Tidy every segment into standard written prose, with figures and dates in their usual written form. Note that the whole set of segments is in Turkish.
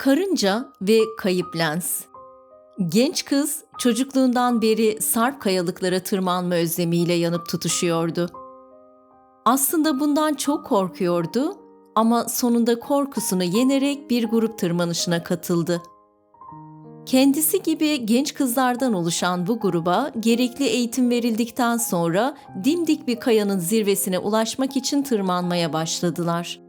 Karınca ve kayıp lens. Genç kız çocukluğundan beri sarp kayalıklara tırmanma özlemiyle yanıp tutuşuyordu. Aslında bundan çok korkuyordu ama sonunda korkusunu yenerek bir grup tırmanışına katıldı. Kendisi gibi genç kızlardan oluşan bu gruba gerekli eğitim verildikten sonra dimdik bir kayanın zirvesine ulaşmak için tırmanmaya başladılar.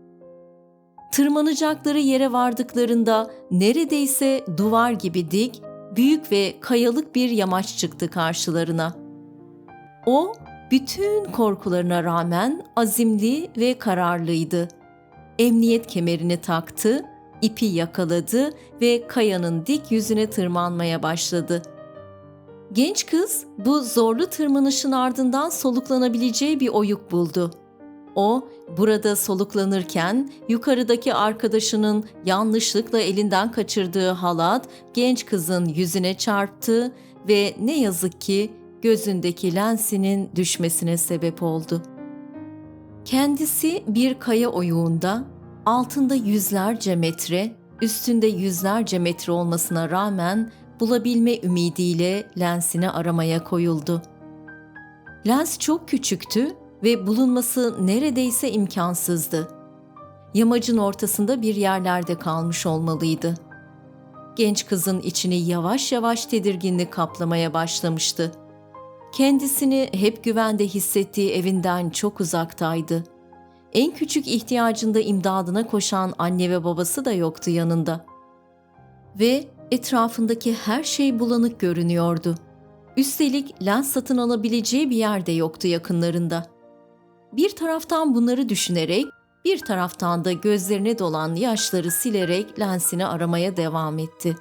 Tırmanacakları yere vardıklarında neredeyse duvar gibi dik, büyük ve kayalık bir yamaç çıktı karşılarına. O, bütün korkularına rağmen azimli ve kararlıydı. Emniyet kemerini taktı, ipi yakaladı ve kayanın dik yüzüne tırmanmaya başladı. Genç kız bu zorlu tırmanışın ardından soluklanabileceği bir oyuk buldu. O, burada soluklanırken yukarıdaki arkadaşının yanlışlıkla elinden kaçırdığı halat genç kızın yüzüne çarptı ve ne yazık ki gözündeki lensinin düşmesine sebep oldu. Kendisi bir kaya oyuğunda, altında yüzlerce metre, üstünde yüzlerce metre olmasına rağmen bulabilme ümidiyle lensini aramaya koyuldu. Lens çok küçüktü ve bulunması neredeyse imkansızdı. Yamacın ortasında bir yerlerde kalmış olmalıydı. Genç kızın içini yavaş yavaş tedirginlik kaplamaya başlamıştı. Kendisini hep güvende hissettiği evinden çok uzaktaydı. En küçük ihtiyacında imdadına koşan anne ve babası da yoktu yanında. Ve etrafındaki her şey bulanık görünüyordu. Üstelik lens satın alabileceği bir yer de yoktu yakınlarında. Bir taraftan bunları düşünerek, bir taraftan da gözlerine dolan yaşları silerek lensini aramaya devam etti.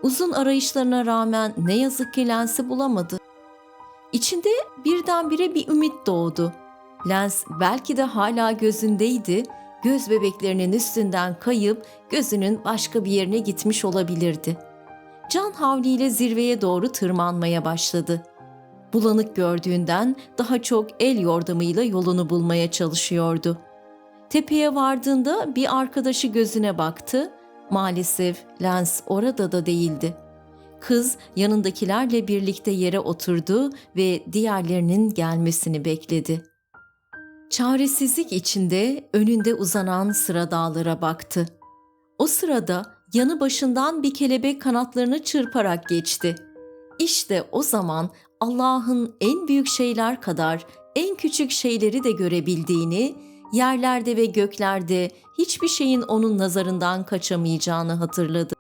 Uzun arayışlarına rağmen ne yazık ki lensi bulamadı. İçinde birdenbire bir ümit doğdu. Lens belki de hala gözündeydi, göz bebeklerinin üstünden kayıp gözünün başka bir yerine gitmiş olabilirdi. Can havliyle zirveye doğru tırmanmaya başladı. Bulanık gördüğünden daha çok el yordamıyla yolunu bulmaya çalışıyordu. Tepeye vardığında bir arkadaşı gözüne baktı. Maalesef lens orada da değildi. Kız yanındakilerle birlikte yere oturdu ve diğerlerinin gelmesini bekledi. Çaresizlik içinde önünde uzanan sıra dağlara baktı. O sırada yanı başından bir kelebek kanatlarını çırparak geçti. İşte o zaman Allah'ın en büyük şeyler kadar en küçük şeyleri de görebildiğini, yerlerde ve göklerde hiçbir şeyin onun nazarından kaçamayacağını hatırladı.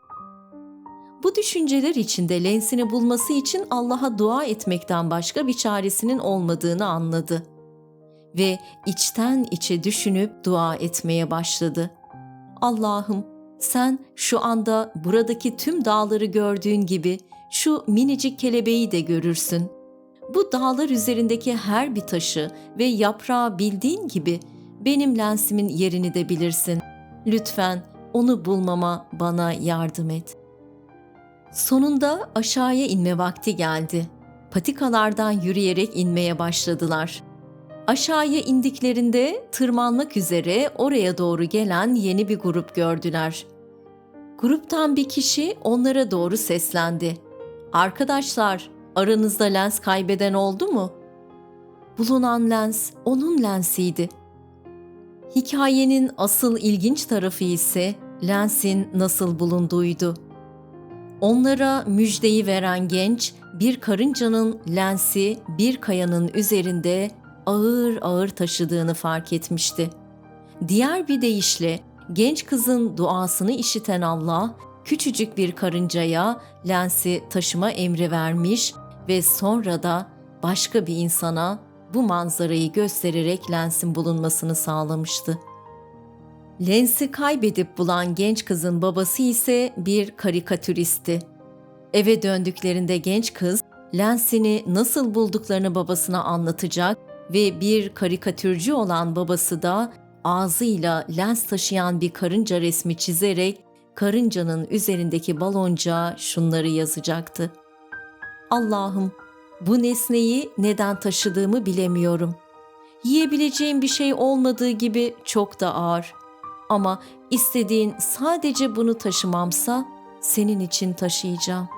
Bu düşünceler içinde lensini bulması için Allah'a dua etmekten başka bir çaresinin olmadığını anladı. Ve içten içe düşünüp dua etmeye başladı. Allah'ım, sen şu anda buradaki tüm dağları gördüğün gibi şu minicik kelebeği de görürsün. Bu dağlar üzerindeki her bir taşı ve yaprağı bildiğin gibi benim lensimin yerini de bilirsin. Lütfen onu bulmama bana yardım et. Sonunda aşağıya inme vakti geldi. Patikalardan yürüyerek inmeye başladılar. Aşağıya indiklerinde tırmanmak üzere oraya doğru gelen yeni bir grup gördüler. Gruptan bir kişi onlara doğru seslendi. "Arkadaşlar, aranızda lens kaybeden oldu mu?" Bulunan lens onun lensiydi. Hikayenin asıl ilginç tarafı ise lensin nasıl bulunduğuydu. Onlara müjdeyi veren genç bir karıncanın lensi bir kayanın üzerinde ağır ağır taşıdığını fark etmişti. Diğer bir deyişle genç kızın duasını işiten Allah, küçücük bir karıncaya lensi taşıma emri vermiş ve sonra da başka bir insana bu manzarayı göstererek lensin bulunmasını sağlamıştı. Lensi kaybedip bulan genç kızın babası ise bir karikatüristi. Eve döndüklerinde genç kız lensini nasıl bulduklarını babasına anlatacak ve bir karikatürcü olan babası da ağzıyla lens taşıyan bir karınca resmi çizerek karıncanın üzerindeki baloncağa şunları yazacaktı. Allah'ım, bu nesneyi neden taşıdığımı bilemiyorum. Yiyebileceğim bir şey olmadığı gibi çok da ağır. Ama istediğin sadece bunu taşımamsa senin için taşıyacağım.